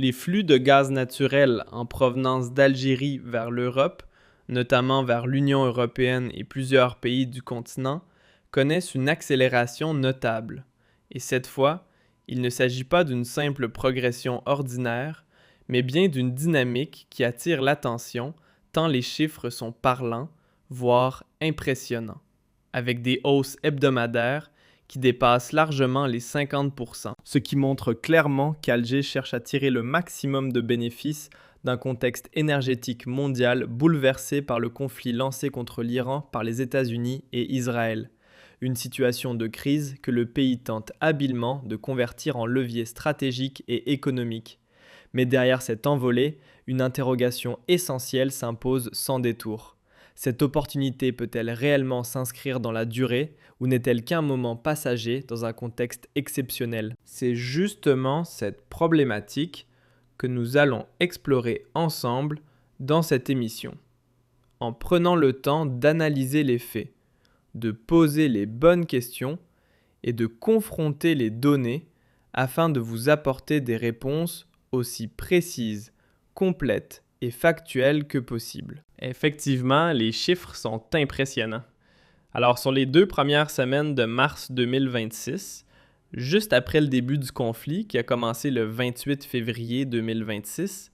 Les flux de gaz naturel en provenance d'Algérie vers l'Europe, notamment vers l'Union européenne et plusieurs pays du continent, connaissent une accélération notable. Et cette fois, il ne s'agit pas d'une simple progression ordinaire, mais bien d'une dynamique qui attire l'attention tant les chiffres sont parlants, voire impressionnants, avec des hausses hebdomadaires qui dépassent largement les 50%, ce qui montre clairement qu'Alger cherche à tirer le maximum de bénéfices d'un contexte énergétique mondial bouleversé par le conflit lancé contre l'Iran par les États-Unis et Israël. Une situation de crise que le pays tente habilement de convertir en levier stratégique et économique. Mais derrière cette envolée, une interrogation essentielle s'impose sans détour. Cette opportunité peut-elle réellement s'inscrire dans la durée ou n'est-elle qu'un moment passager dans un contexte exceptionnel? C'est justement cette problématique que nous allons explorer ensemble dans cette émission, en prenant le temps d'analyser les faits, de poser les bonnes questions et de confronter les données afin de vous apporter des réponses aussi précises, complètes et factuelles que possible. Effectivement, les chiffres sont impressionnants. Alors, sur les 2 premières semaines de mars 2026, juste après le début du conflit qui a commencé le 28 février 2026,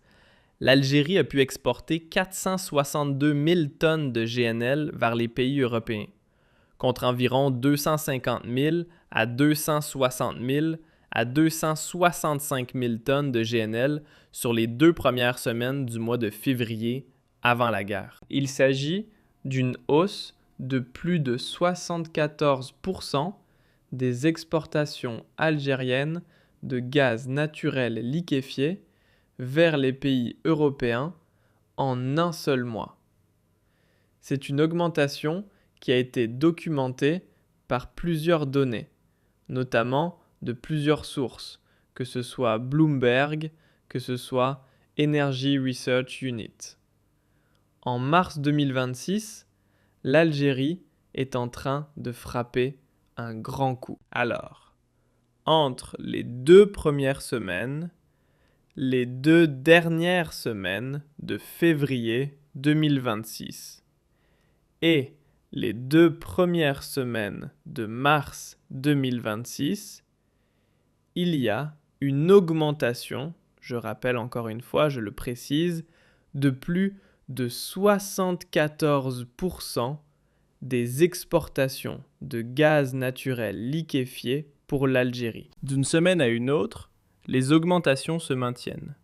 l'Algérie a pu exporter 462 000 tonnes de GNL vers les pays européens, contre environ 250 000 à 260 000 à 265 000 tonnes de GNL sur les 2 premières semaines du mois de février avant la guerre. Il s'agit d'une hausse de plus de 74% des exportations algériennes de gaz naturel liquéfié vers les pays européens en un seul mois. C'est une augmentation qui a été documentée par plusieurs données, notamment de plusieurs sources, que ce soit Bloomberg, que ce soit Energy Research Unit. En mars 2026, l'Algérie est en train de frapper un grand coup. Alors, entre les 2 premières semaines, les 2 dernières semaines de février 2026 et les 2 premières semaines de mars 2026, il y a une augmentation, je rappelle encore une fois, je le précise, de plus de 74% des exportations de gaz naturel liquéfié pour l'Algérie. D'une semaine à une autre, les augmentations se maintiennent.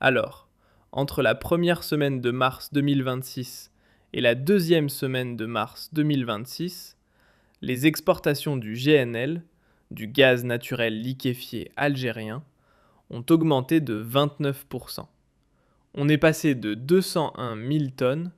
Alors, entre la première semaine de mars 2026 et la deuxième semaine de mars 2026, les exportations du GNL, du gaz naturel liquéfié algérien, ont augmenté de 29%. On est passé de 201 000 tonnes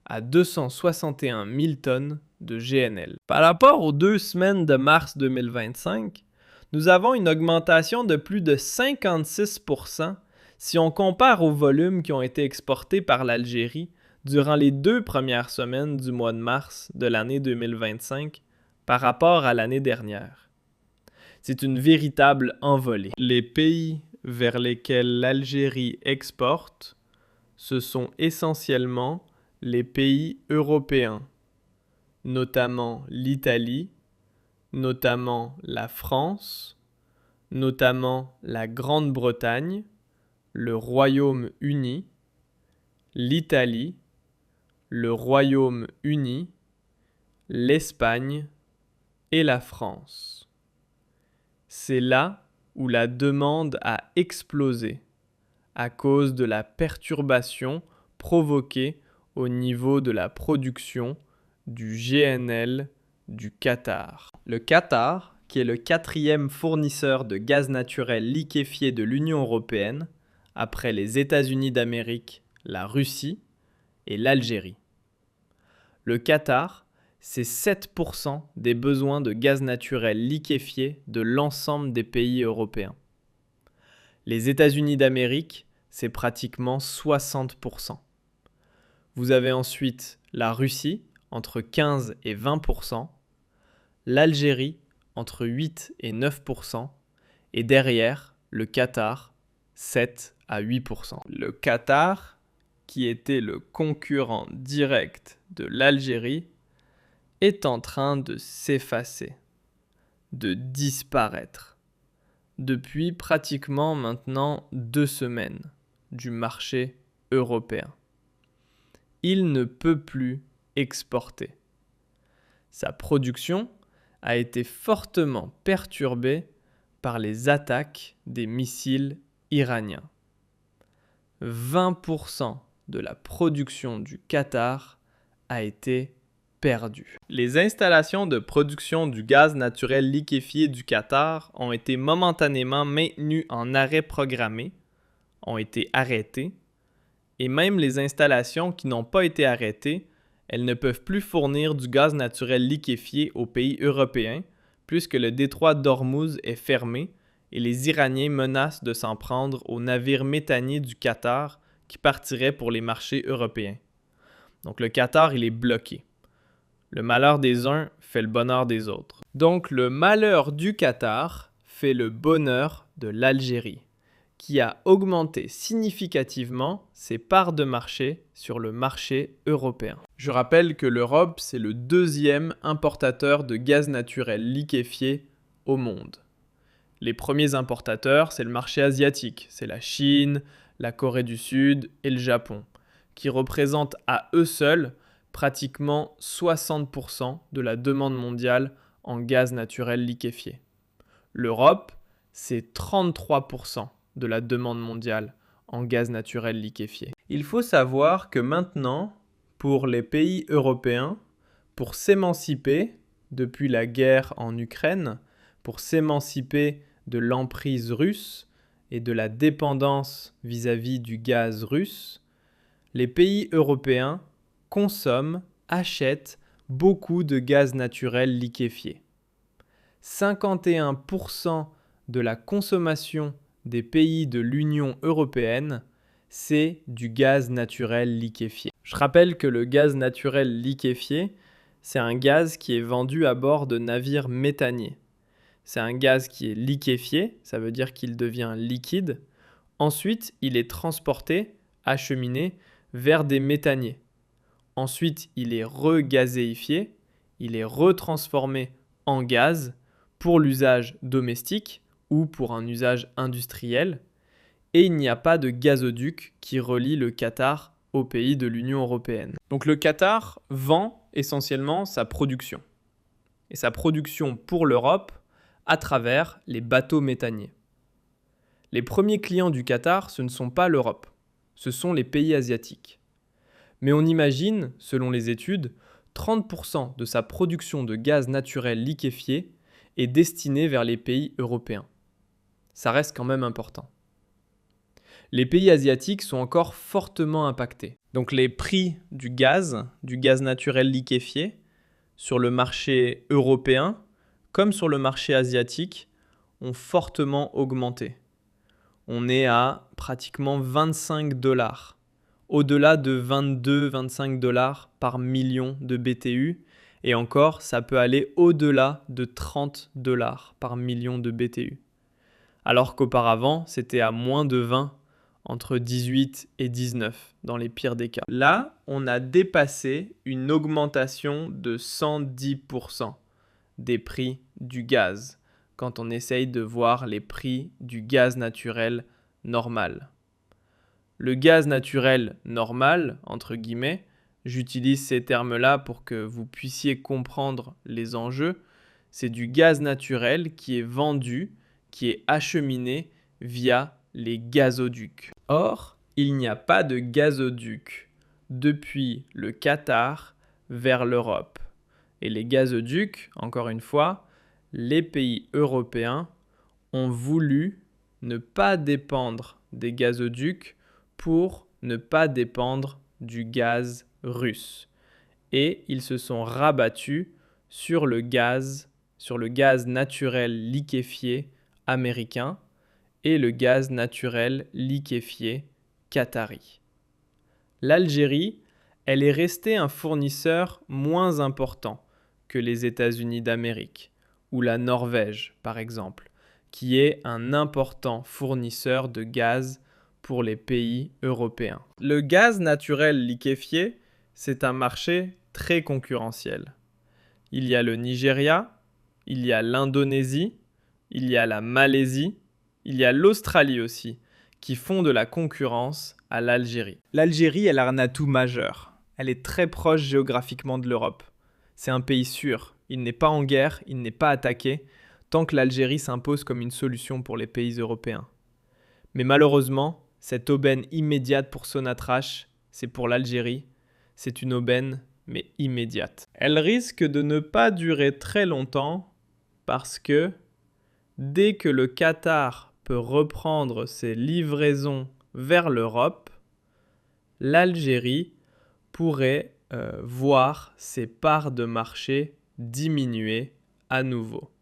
à 261 000 tonnes de GNL. Par rapport aux 2 semaines de mars 2025, nous avons une augmentation de plus de 56% si on compare aux volumes qui ont été exportés par l'Algérie durant les 2 premières semaines du mois de mars de l'année 2025 par rapport à l'année dernière. C'est une véritable envolée. Les pays vers lesquels l'Algérie exporte, ce sont essentiellement les pays européens, notamment l'Italie, notamment la France, notamment la Grande-Bretagne, le Royaume-Uni, l'Italie, le Royaume-Uni, l'Espagne et la France. C'est là où la demande a explosé à cause de la perturbation provoquée au niveau de la production du GNL du Qatar. Le Qatar, qui est le 4e fournisseur de gaz naturel liquéfié de l'Union européenne, après les États-Unis d'Amérique, la Russie et l'Algérie. Le Qatar, c'est 7% des besoins de gaz naturel liquéfié de l'ensemble des pays européens. Les États-Unis d'Amérique, c'est pratiquement 60%. Vous avez ensuite la Russie, entre 15 et 20%, l'Algérie, entre 8 et 9%, et derrière, le Qatar, 7 à 8%. Le Qatar, qui était le concurrent direct de l'Algérie, est en train de s'effacer, de disparaître, depuis pratiquement maintenant 2 semaines du marché européen. Il ne peut plus exporter. Sa production a été fortement perturbée par les attaques des missiles iraniens. 20% de la production du Qatar a été perdue. Les installations de production du gaz naturel liquéfié du Qatar ont été momentanément maintenues en arrêt programmé, ont été arrêtées, et même les installations qui n'ont pas été arrêtées, elles ne peuvent plus fournir du gaz naturel liquéfié aux pays européens puisque le détroit d'Ormuz est fermé et les Iraniens menacent de s'en prendre aux navires méthaniers du Qatar qui partiraient pour les marchés européens. Donc le Qatar, il est bloqué. Le malheur des uns fait le bonheur des autres. Donc le malheur du Qatar fait le bonheur de l'Algérie, qui a augmenté significativement ses parts de marché sur le marché européen. Je rappelle que l'Europe, c'est le deuxième importateur de gaz naturel liquéfié au monde. Les premiers importateurs, c'est le marché asiatique, c'est la Chine, la Corée du Sud et le Japon, qui représentent à eux seuls pratiquement 60% de la demande mondiale en gaz naturel liquéfié. L'Europe, c'est 33% de la demande mondiale en gaz naturel liquéfié. Il faut savoir que maintenant, pour les pays européens, pour s'émanciper depuis la guerre en Ukraine, pour s'émanciper de l'emprise russe et de la dépendance vis-à-vis du gaz russe, les pays européens consomment, achètent beaucoup de gaz naturel liquéfié. 51% de la consommation des pays de l'Union européenne, c'est du gaz naturel liquéfié. Je rappelle que le gaz naturel liquéfié, c'est un gaz qui est vendu à bord de navires méthaniers. C'est un gaz qui est liquéfié, ça veut dire qu'il devient liquide. Ensuite, il est transporté, acheminé vers des méthaniers. Ensuite, il est regazéifié, il est retransformé en gaz pour l'usage domestique ou pour un usage industriel, et il n'y a pas de gazoduc qui relie le Qatar aux pays de l'Union européenne. Donc le Qatar vend essentiellement sa production, et sa production pour l'Europe à travers les bateaux méthaniers. Les premiers clients du Qatar, ce ne sont pas l'Europe, ce sont les pays asiatiques. Mais on imagine, selon les études, 30% de sa production de gaz naturel liquéfié est destinée vers les pays européens. Ça reste quand même important. Les pays asiatiques sont encore fortement impactés. Donc les prix du gaz naturel liquéfié, sur le marché européen comme sur le marché asiatique, ont fortement augmenté. On est à pratiquement 25 $, au-delà de 22-25 $ par million de BTU, et encore, ça peut aller au-delà de 30 $ par million de BTU. Alors qu'auparavant, c'était à moins de 20, entre 18 et 19 dans les pires des cas. Là, on a dépassé une augmentation de 110% des prix du gaz quand on essaye de voir les prix du gaz naturel normal. Le gaz naturel normal, entre guillemets, j'utilise ces termes-là pour que vous puissiez comprendre les enjeux, c'est du gaz naturel qui est vendu, qui est acheminé via les gazoducs. Or, il n'y a pas de gazoduc depuis le Qatar vers l'Europe. Et les gazoducs, encore une fois, les pays européens ont voulu ne pas dépendre des gazoducs pour ne pas dépendre du gaz russe. Et ils se sont rabattus sur le gaz naturel liquéfié américain et le gaz naturel liquéfié qatari. L'Algérie, elle est restée un fournisseur moins important que les États-Unis d'Amérique ou la Norvège, par exemple, qui est un important fournisseur de gaz pour les pays européens. Le gaz naturel liquéfié, c'est un marché très concurrentiel. Il y a le Nigeria, il y a l'Indonésie, il y a la Malaisie, il y a l'Australie aussi, qui font de la concurrence à l'Algérie. L'Algérie, elle a un atout majeur. Elle est très proche géographiquement de l'Europe. C'est un pays sûr. Il n'est pas en guerre, il n'est pas attaqué, tant que l'Algérie s'impose comme une solution pour les pays européens. Mais malheureusement, cette aubaine immédiate pour Sonatrach, c'est pour l'Algérie. C'est une aubaine, mais immédiate. Elle risque de ne pas durer très longtemps parce que dès que le Qatar peut reprendre ses livraisons vers l'Europe, l'Algérie pourrait voir ses parts de marché diminuer à nouveau.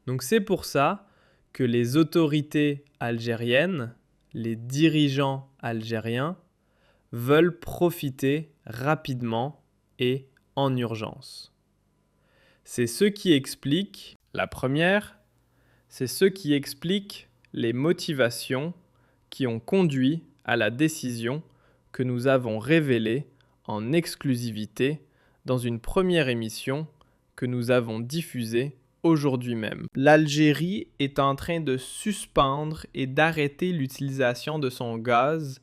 Donc c'est pour ça que les autorités algériennes, les dirigeants algériens, veulent profiter rapidement et en urgence. C'est ce qui explique, la première, c'est ce qui explique les motivations qui ont conduit à la décision que nous avons révélée en exclusivité dans une première émission que nous avons diffusée aujourd'hui même. L'Algérie est en train de suspendre et d'arrêter l'utilisation de son gaz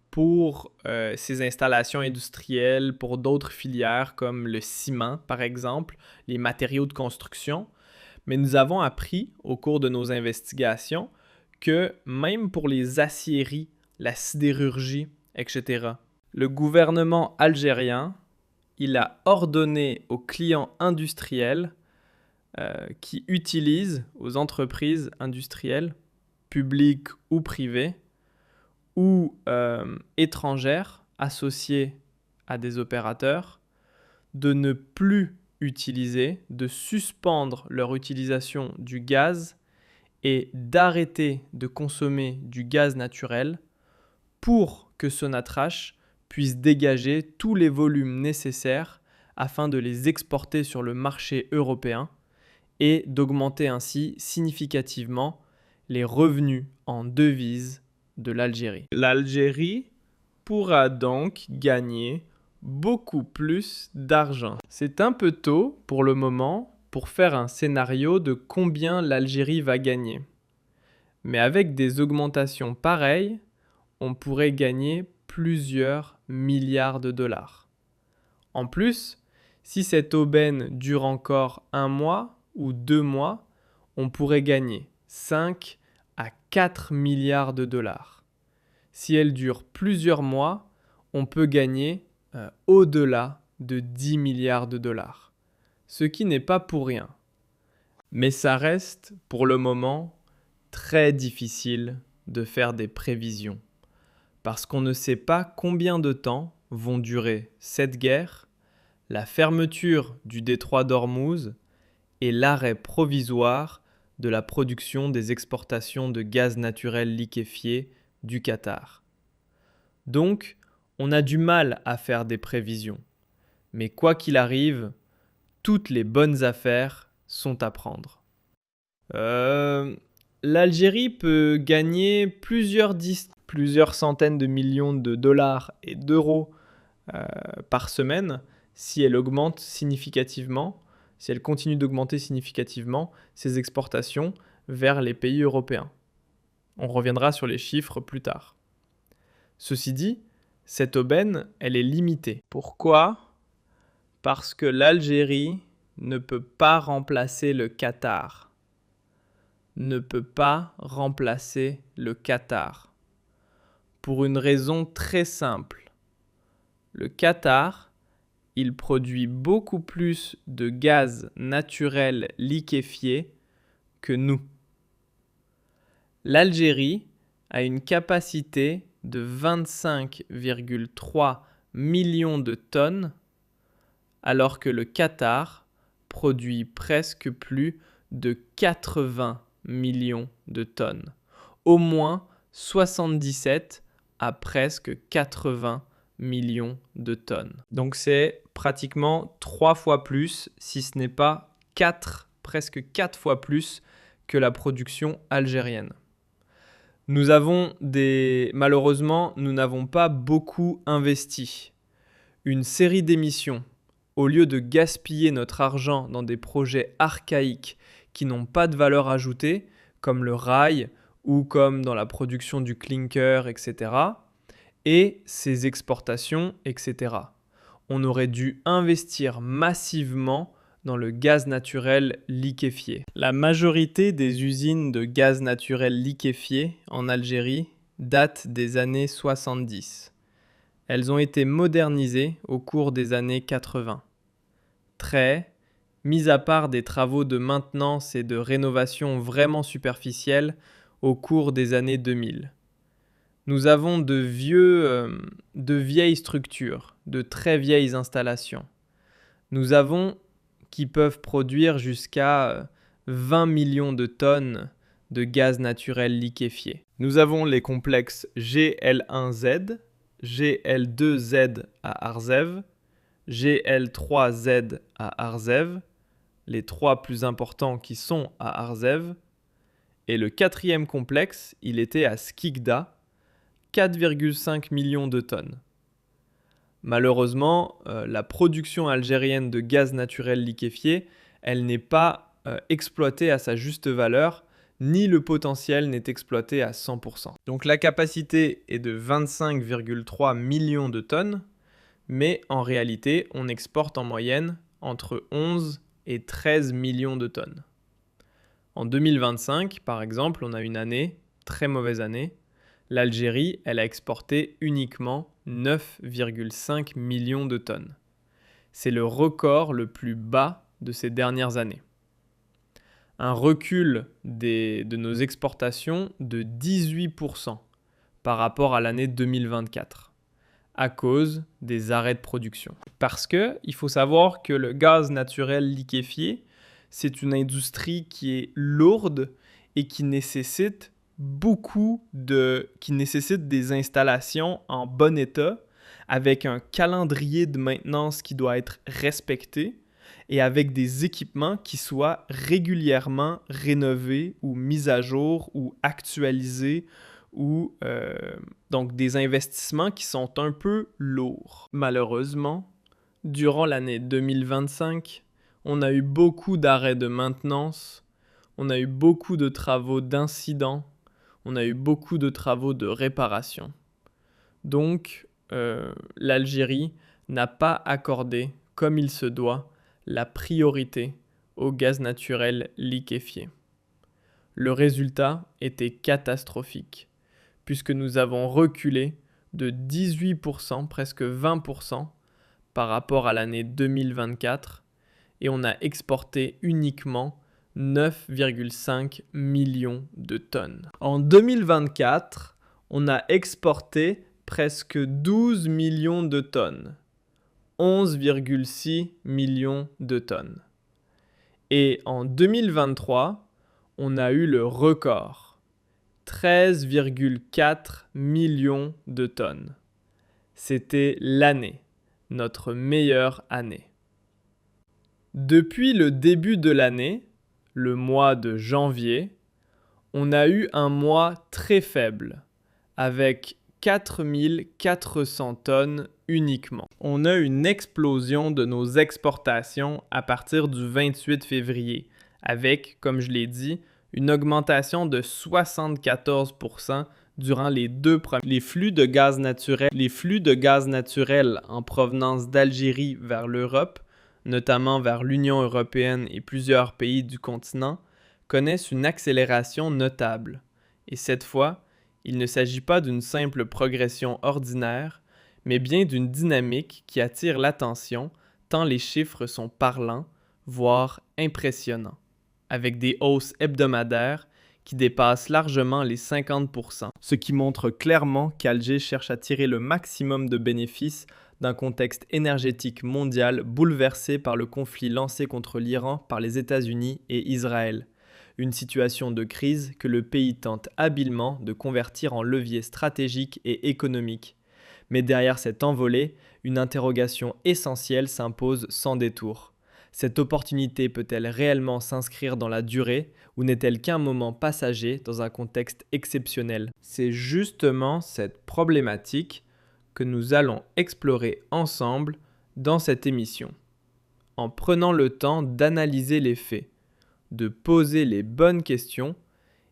pour ses installations industrielles, pour d'autres filières comme le ciment par exemple, les matériaux de construction. Mais nous avons appris au cours de nos investigations que même pour les aciéries, la sidérurgie, etc., le gouvernement algérien, il a ordonné aux clients industriels qui utilisent, aux entreprises industrielles, publiques ou privées, ou étrangères associées à des opérateurs, de ne plus utiliser, de suspendre leur utilisation du gaz et d'arrêter de consommer du gaz naturel pour que Sonatrach puisse dégager tous les volumes nécessaires afin de les exporter sur le marché européen et d'augmenter ainsi significativement les revenus en devises de l'Algérie. L'Algérie pourra donc gagner beaucoup plus d'argent. C'est un peu tôt pour le moment pour faire un scénario de combien l'Algérie va gagner. Mais avec des augmentations pareilles, on pourrait gagner plusieurs milliards de dollars. En plus, si cette aubaine dure encore 1 mois ou 2 mois, on pourrait gagner 5 à 4 milliards de dollars. Si elle dure plusieurs mois, on peut gagner au-delà de 10 milliards de dollars. Ce qui n'est pas pour rien. Mais ça reste, pour le moment, très difficile de faire des prévisions. Parce qu'on ne sait pas combien de temps vont durer cette guerre, la fermeture du détroit d'Ormuz et l'arrêt provisoire de la production des exportations de gaz naturel liquéfié du Qatar. Donc, on a du mal à faire des prévisions. Mais quoi qu'il arrive, toutes les bonnes affaires sont à prendre. L'Algérie peut gagner plusieurs centaines de millions de dollars et d'euros par semaine si elle augmente significativement, si elle continue d'augmenter significativement ses exportations vers les pays européens. On reviendra sur les chiffres plus tard. Ceci dit, cette aubaine, elle est limitée. Pourquoi ? Parce que l'Algérie ne peut pas remplacer le Qatar. Ne peut pas remplacer le Qatar. Pour une raison très simple. Le Qatar, il produit beaucoup plus de gaz naturel liquéfié que nous. L'Algérie a une capacité de 25,3 millions de tonnes, alors que le Qatar produit presque plus de 80 millions de tonnes. Au moins 77 à presque 80 millions de tonnes. Donc c'est pratiquement 3 fois plus, si ce n'est pas presque 4 fois plus que la production algérienne. Malheureusement, nous n'avons pas beaucoup investi. Une série d'émissions, au lieu de gaspiller notre argent dans des projets archaïques qui n'ont pas de valeur ajoutée, comme le rail ou comme dans la production du clinker, etc., et ses exportations, etc. On aurait dû investir massivement dans le gaz naturel liquéfié. La majorité des usines de gaz naturel liquéfié en Algérie datent des années 70. Elles ont été modernisées au cours des années 80. Mis à part des travaux de maintenance et de rénovation vraiment superficiels au cours des années 2000. Nous avons de vieilles structures, de très vieilles installations. Nous avons qui peuvent produire jusqu'à 20 millions de tonnes de gaz naturel liquéfié. Nous avons les complexes GL1Z, GL2Z à Arzev, GL3Z à Arzev, les trois plus importants qui sont à Arzev, et le quatrième complexe, il était à Skikda, 4,5 millions de tonnes. Malheureusement, la production algérienne de gaz naturel liquéfié, elle n'est pas exploitée à sa juste valeur, ni le potentiel n'est exploité à 100%. Donc la capacité est de 25,3 millions de tonnes, mais en réalité, on exporte en moyenne entre 11 et 13 millions de tonnes. En 2025, par exemple, on a une année, très mauvaise année, l'Algérie, elle a exporté uniquement 9,5 millions de tonnes. C'est le record le plus bas de ces dernières années. Un recul de nos exportations de 18% par rapport à l'année 2024, à cause des arrêts de production. Parce qu'il faut savoir que le gaz naturel liquéfié, c'est une industrie qui est lourde et qui nécessite des installations en bon état, avec un calendrier de maintenance qui doit être respecté et avec des équipements qui soient régulièrement rénovés ou mis à jour ou actualisés ou donc des investissements qui sont un peu lourds. Malheureusement, durant l'année 2025, on a eu beaucoup d'arrêts de maintenance, on a eu beaucoup de travaux d'incidents, on a eu beaucoup de travaux de réparation. Donc, l'Algérie n'a pas accordé, comme il se doit, la priorité au gaz naturel liquéfié. Le résultat était catastrophique, puisque nous avons reculé de 18%, presque 20%, par rapport à l'année 2024, et on a exporté uniquement 9,5 millions de tonnes. En 2024, on a exporté presque 12 millions de tonnes, 11,6 millions de tonnes. Et en 2023, on a eu le record, 13,4 millions de tonnes. C'était l'année, notre meilleure année. Depuis le début de l'année, le mois de janvier, on a eu un mois très faible, avec 4400 tonnes uniquement. On a une explosion de nos exportations à partir du 28 février, avec, comme je l'ai dit, une augmentation de 74% durant les 2 premiers. Les flux de gaz naturel en provenance d'Algérie vers l'Europe, notamment vers l'Union européenne et plusieurs pays du continent, connaissent une accélération notable. Et cette fois, il ne s'agit pas d'une simple progression ordinaire, mais bien d'une dynamique qui attire l'attention tant les chiffres sont parlants, voire impressionnants, avec des hausses hebdomadaires qui dépassent largement les 50%, ce qui montre clairement qu'Alger cherche à tirer le maximum de bénéfices d'un contexte énergétique mondial bouleversé par le conflit lancé contre l'Iran par les États-Unis et Israël. Une situation de crise que le pays tente habilement de convertir en levier stratégique et économique. Mais derrière cette envolée, une interrogation essentielle s'impose sans détour. Cette opportunité peut-elle réellement s'inscrire dans la durée ou n'est-elle qu'un moment passager dans un contexte exceptionnel? C'est justement cette problématique que nous allons explorer ensemble dans cette émission, en prenant le temps d'analyser les faits, de poser les bonnes questions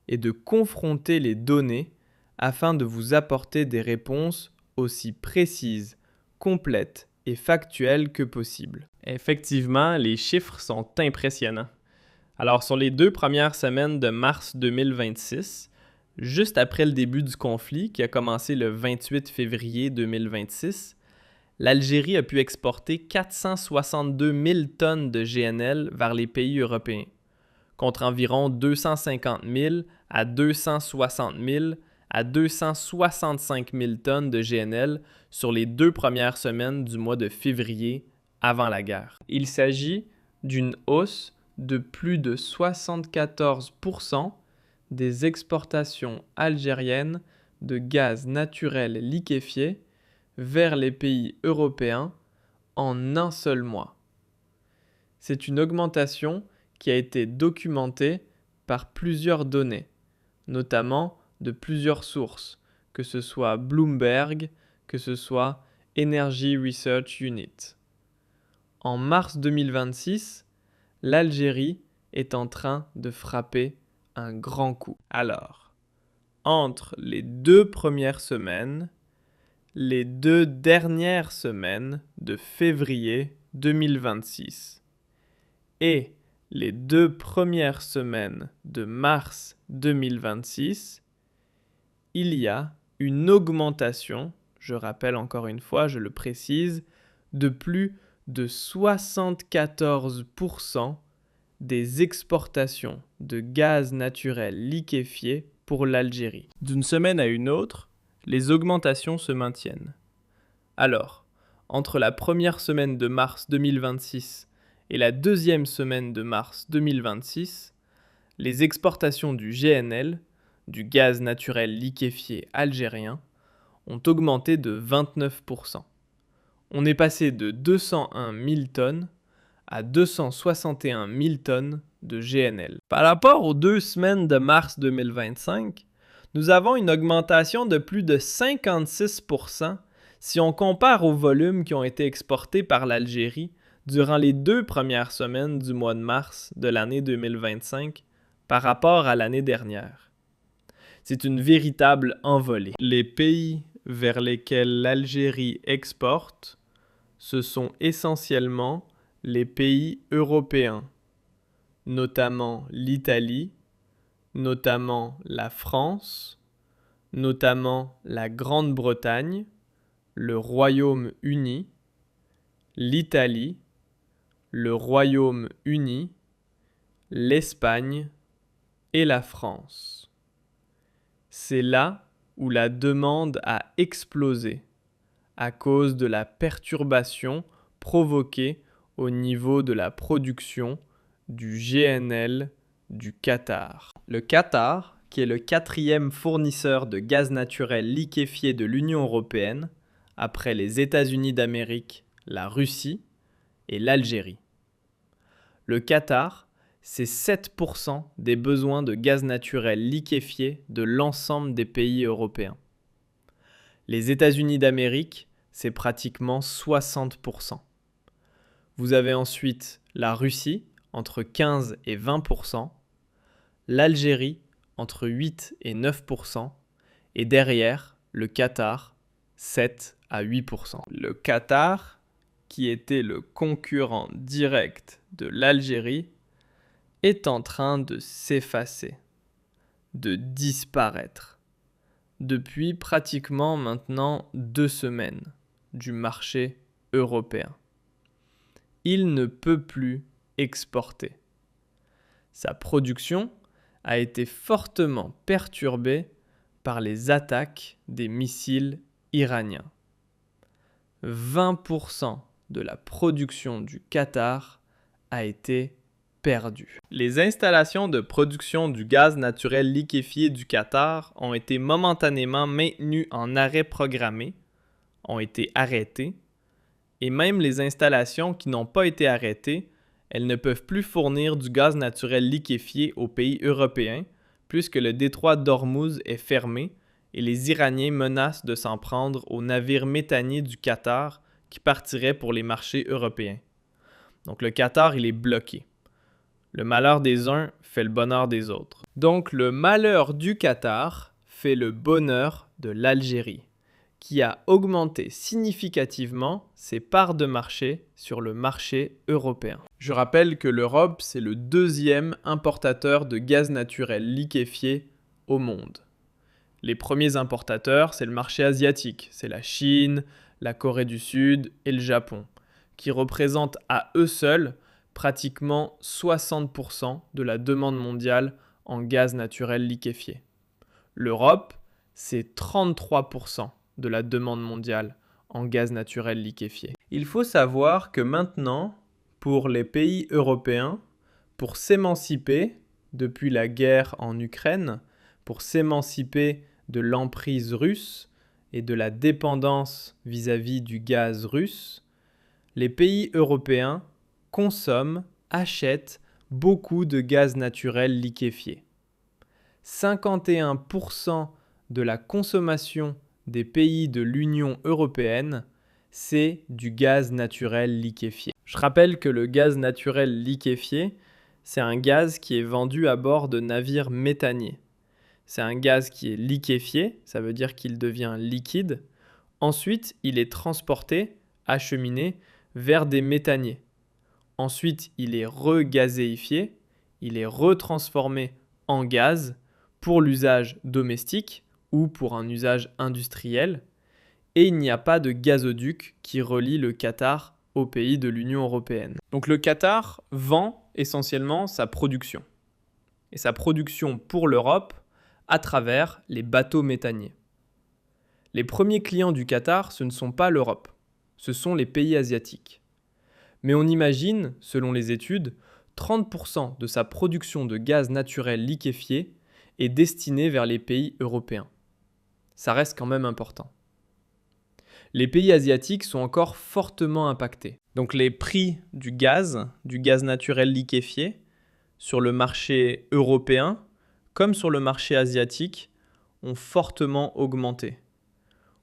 et de confronter les données afin de vous apporter des réponses aussi précises, complètes et factuelles que possible. Effectivement, les chiffres sont impressionnants. Alors, sur les 2 premières semaines de mars 2026, juste après le début du conflit qui a commencé le 28 février 2026, l'Algérie a pu exporter 462 000 tonnes de GNL vers les pays européens, contre environ 250 000 à 260 000 à 265 000 tonnes de GNL sur les 2 premières semaines du mois de février avant la guerre. Il s'agit d'une hausse de plus de 74% des exportations algériennes de gaz naturel liquéfié vers les pays européens en un seul mois. C'est une augmentation qui a été documentée par plusieurs données, notamment de plusieurs sources, que ce soit Bloomberg, que ce soit Energy Research Unit. En mars 2026, l'Algérie est en train de frapper un grand coup. Alors, entre les 2 premières semaines, les 2 dernières semaines de février 2026 et les 2 premières semaines de mars 2026, il y a une augmentation, je rappelle encore une fois, je le précise, de plus de 74% des exportations de gaz naturel liquéfié pour l'Algérie. D'une semaine à une autre, les augmentations se maintiennent. Alors, entre la première semaine de mars 2026 et la deuxième semaine de mars 2026, les exportations du GNL, du gaz naturel liquéfié algérien, ont augmenté de 29%. On est passé de 201 000 tonnes à 261 000 tonnes de GNL. Par rapport aux 2 semaines de mars 2025, nous avons une augmentation de plus de 56% si on compare aux volumes qui ont été exportés par l'Algérie durant les 2 premières semaines du mois de mars de l'année 2025 par rapport à l'année dernière. C'est une véritable envolée. Les pays vers lesquels l'Algérie exporte, ce sont essentiellement les pays européens, notamment l'Italie, notamment la France, notamment la Grande-Bretagne, le Royaume-Uni, l'Italie, le Royaume-Uni, l'Espagne et la France. C'est là où la demande a explosé à cause de la perturbation provoquée au niveau de la production du GNL du Qatar. Le Qatar, qui est le 4e fournisseur de gaz naturel liquéfié de l'Union européenne, après les États-Unis d'Amérique, la Russie et l'Algérie. Le Qatar, c'est 7% des besoins de gaz naturel liquéfié de l'ensemble des pays européens. Les États-Unis d'Amérique, c'est pratiquement 60%. Vous avez ensuite la Russie, entre 15 et 20%, l'Algérie, entre 8 et 9%, et derrière, le Qatar, 7 à 8%. Le Qatar, qui était le concurrent direct de l'Algérie, est en train de s'effacer, de disparaître, depuis pratiquement maintenant 2 semaines du marché européen. Il ne peut plus exporter. Sa production a été fortement perturbée par les attaques des missiles iraniens. 20% de la production du Qatar a été perdue. Les installations de production du gaz naturel liquéfié du Qatar ont été momentanément maintenues en arrêt programmé, ont été arrêtées, et même les installations qui n'ont pas été arrêtées, elles ne peuvent plus fournir du gaz naturel liquéfié aux pays européens puisque le détroit d'Ormuz est fermé et les Iraniens menacent de s'en prendre aux navires méthaniers du Qatar qui partiraient pour les marchés européens. Donc le Qatar, il est bloqué. Le malheur des uns fait le bonheur des autres. Donc le malheur du Qatar fait le bonheur de l'Algérie, qui a augmenté significativement ses parts de marché sur le marché européen. Je rappelle que l'Europe, c'est le deuxième importateur de gaz naturel liquéfié au monde. Les premiers importateurs, c'est le marché asiatique, c'est la Chine, la Corée du Sud et le Japon, qui représentent à eux seuls pratiquement 60% de la demande mondiale en gaz naturel liquéfié. L'Europe, c'est 33% de la demande mondiale en gaz naturel liquéfié. Il faut savoir que maintenant, pour les pays européens, pour s'émanciper depuis la guerre en Ukraine, pour s'émanciper de l'emprise russe et de la dépendance vis-à-vis du gaz russe, les pays européens consomment, achètent beaucoup de gaz naturel liquéfié. 51% de la consommation des pays de l'Union européenne, c'est du gaz naturel liquéfié. Je rappelle que le gaz naturel liquéfié, c'est un gaz qui est vendu à bord de navires méthaniers. C'est un gaz qui est liquéfié, ça veut dire qu'il devient liquide. Ensuite, il est transporté, acheminé vers des méthaniers. Ensuite, il est regazéifié, il est retransformé en gaz pour l'usage domestique ou pour un usage industriel. Et il n'y a pas de gazoduc qui relie le Qatar aux pays de l'Union européenne. Donc le Qatar vend essentiellement sa production. Et sa production pour l'Europe à travers les bateaux méthaniers. Les premiers clients du Qatar, ce ne sont pas l'Europe, ce sont les pays asiatiques. Mais on imagine, selon les études, 30% de sa production de gaz naturel liquéfié est destinée vers les pays européens. Ça reste quand même important. Les pays asiatiques sont encore fortement impactés. Donc les prix du gaz naturel liquéfié, sur le marché européen, comme sur le marché asiatique, ont fortement augmenté.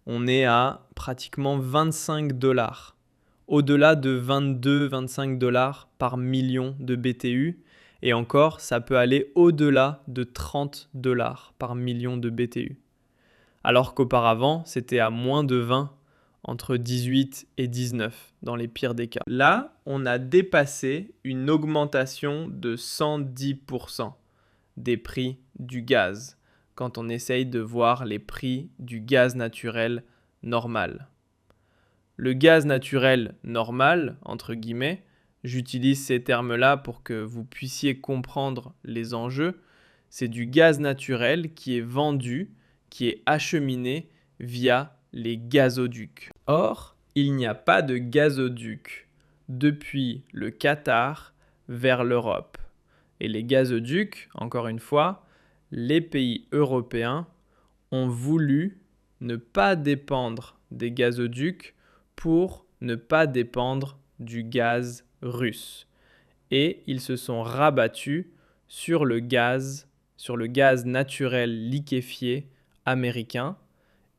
On est à pratiquement 25 $, au-delà de 22-25 $ par million de BTU, et encore, ça peut aller au-delà de 30 $ par million de BTU. Alors qu'auparavant, c'était à moins de 20, entre 18 et 19 dans les pires des cas. Là, on a dépassé une augmentation de 110% des prix du gaz quand on essaye de voir les prix du gaz naturel normal. Le gaz naturel normal, entre guillemets, j'utilise ces termes-là pour que vous puissiez comprendre les enjeux, c'est du gaz naturel qui est vendu, qui est acheminé via les gazoducs. Or, il n'y a pas de gazoduc depuis le Qatar vers l'Europe. Et les gazoducs, encore une fois, les pays européens ont voulu ne pas dépendre des gazoducs pour ne pas dépendre du gaz russe. Et ils se sont rabattus sur le gaz naturel liquéfié américain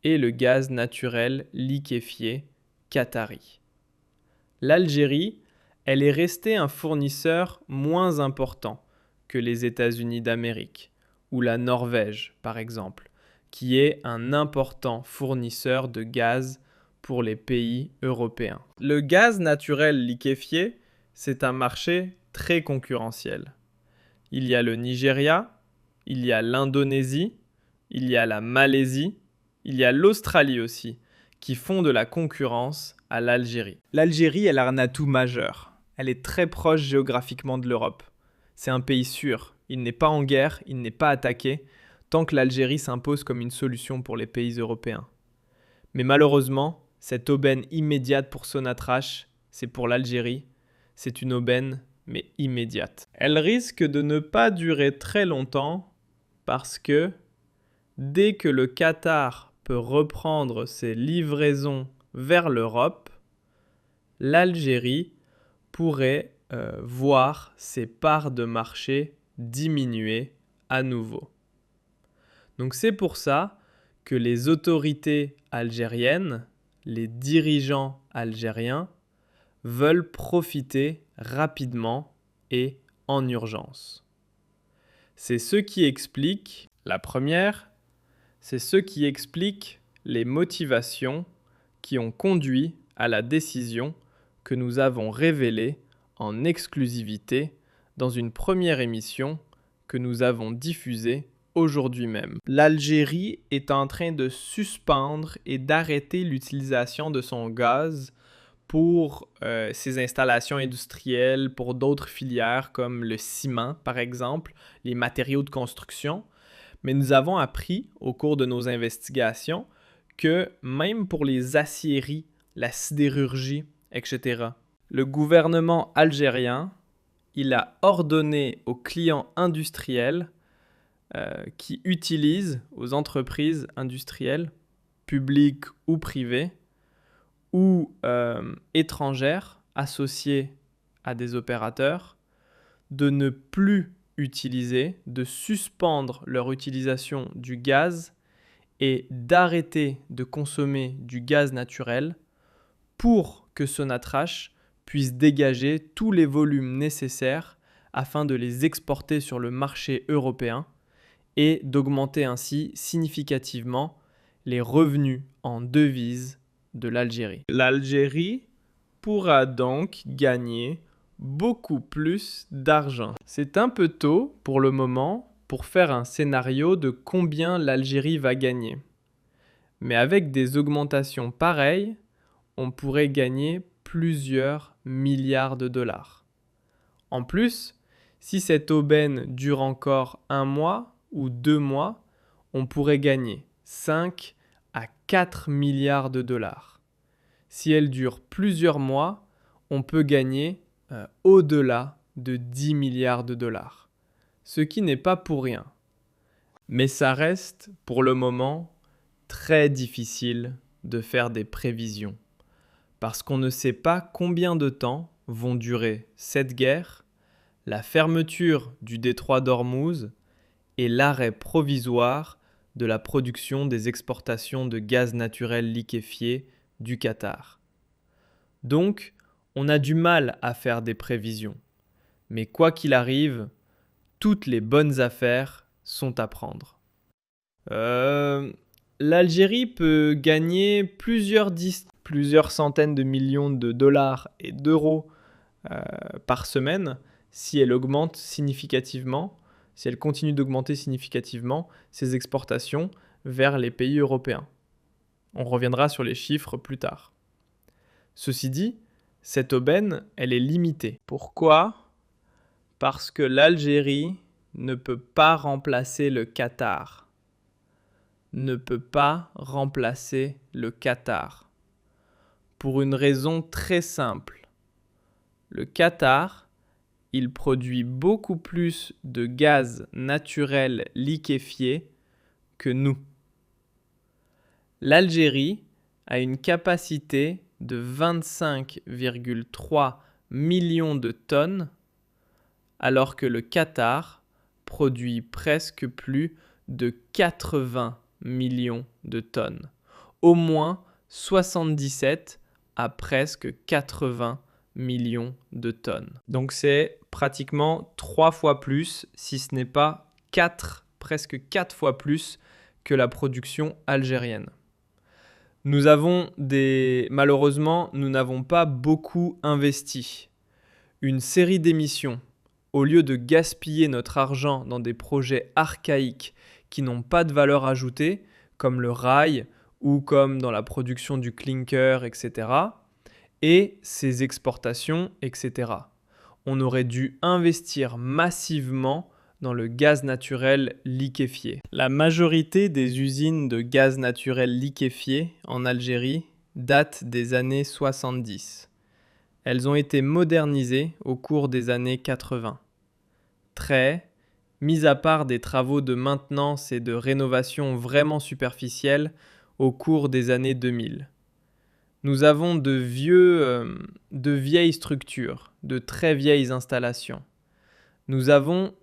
et le gaz naturel liquéfié qatari. L'Algérie, elle est restée un fournisseur moins important que les États-Unis d'Amérique ou la Norvège, par exemple, qui est un important fournisseur de gaz pour les pays européens. Le gaz naturel liquéfié, c'est un marché très concurrentiel. Il y a le Nigeria, il y a l'Indonésie, il y a la Malaisie, il y a l'Australie aussi, qui font de la concurrence à l'Algérie. L'Algérie, elle a un atout majeur. Elle est très proche géographiquement de l'Europe. C'est un pays sûr. Il n'est pas en guerre, il n'est pas attaqué, tant que l'Algérie s'impose comme une solution pour les pays européens. Mais malheureusement, cette aubaine immédiate pour Sonatrach, c'est pour l'Algérie. C'est une aubaine, mais immédiate. Elle risque de ne pas durer très longtemps parce que dès que le Qatar peut reprendre ses livraisons vers l'Europe, l'Algérie pourrait voir ses parts de marché diminuer à nouveau. Donc c'est pour ça que les autorités algériennes, les dirigeants algériens, veulent profiter rapidement et en urgence. C'est ce qui explique, la première, c'est ce qui explique les motivations qui ont conduit à la décision que nous avons révélée en exclusivité dans une première émission que nous avons diffusée aujourd'hui même. L'Algérie est en train de suspendre et d'arrêter l'utilisation de son gaz pour ses installations industrielles, pour d'autres filières comme le ciment par exemple, les matériaux de construction. Mais nous avons appris au cours de nos investigations que même pour les aciéries, la sidérurgie, etc., le gouvernement algérien, il a ordonné aux clients industriels qui utilisent, aux entreprises industrielles, publiques ou privées, ou étrangères associées à des opérateurs, de ne plus utiliser, de suspendre leur utilisation du gaz et d'arrêter de consommer du gaz naturel pour que Sonatrach puisse dégager tous les volumes nécessaires afin de les exporter sur le marché européen et d'augmenter ainsi significativement les revenus en devises de l'Algérie. L'Algérie pourra donc gagner beaucoup plus d'argent. C'est un peu tôt pour le moment pour faire un scénario de combien l'Algérie va gagner. Mais avec des augmentations pareilles, on pourrait gagner plusieurs milliards de dollars. En plus, si cette aubaine dure encore 1 mois ou 2 mois, on pourrait gagner 5 à 4 milliards de dollars. Si elle dure plusieurs mois, on peut gagner au-delà de 10 milliards de dollars. Ce qui n'est pas pour rien. Mais ça reste, pour le moment, très difficile de faire des prévisions. Parce qu'on ne sait pas combien de temps vont durer cette guerre, la fermeture du détroit d'Ormuz et l'arrêt provisoire de la production des exportations de gaz naturel liquéfié du Qatar. Donc, on a du mal à faire des prévisions. Mais quoi qu'il arrive, toutes les bonnes affaires sont à prendre. L'Algérie peut gagner plusieurs centaines de millions de dollars et d'euros par semaine si elle augmente significativement, si elle continue d'augmenter significativement ses exportations vers les pays européens. On reviendra sur les chiffres plus tard. Ceci dit, cette aubaine, elle est limitée. Pourquoi ? Parce que l'Algérie ne peut pas remplacer le Qatar. Ne peut pas remplacer le Qatar. Pour une raison très simple. Le Qatar, il produit beaucoup plus de gaz naturel liquéfié que nous. L'Algérie a une capacité de 25,3 millions de tonnes, alors que le Qatar produit presque plus de 80 millions de tonnes. Au moins 77 à presque 80 millions de tonnes. Donc c'est pratiquement 3 fois plus, si ce n'est pas 4, presque 4 fois plus que la production algérienne. Malheureusement, nous n'avons pas beaucoup investi. Une série d'émissions, au lieu de gaspiller notre argent dans des projets archaïques qui n'ont pas de valeur ajoutée, comme le rail ou comme dans la production du clinker, etc., et ses exportations, etc. On aurait dû investir massivement dans le gaz naturel liquéfié. La majorité des usines de gaz naturel liquéfié en Algérie datent des années 70. Elles ont été modernisées au cours des années 80. Mis à part des travaux de maintenance et de rénovation vraiment superficiels au cours des années 2000. Nous avons de vieilles structures, de très vieilles installations. Nous avons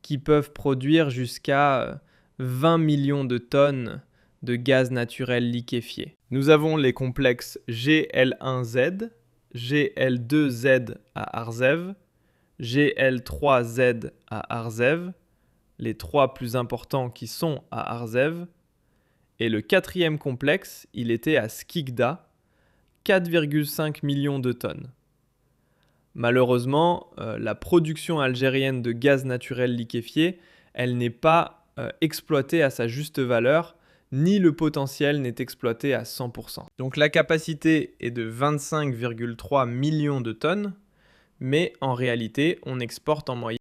qui peuvent produire jusqu'à 20 millions de tonnes de gaz naturel liquéfié. Nous avons les complexes GL1Z, GL2Z à Arzew, GL3Z à Arzew, les trois plus importants qui sont à Arzew. Et le quatrième complexe, il était à Skikda, 4,5 millions de tonnes. Malheureusement, la production algérienne de gaz naturel liquéfié, elle n'est pas exploitée à sa juste valeur, ni le potentiel n'est exploité à 100%. Donc la capacité est de 25,3 millions de tonnes, mais en réalité, on exporte en moyenne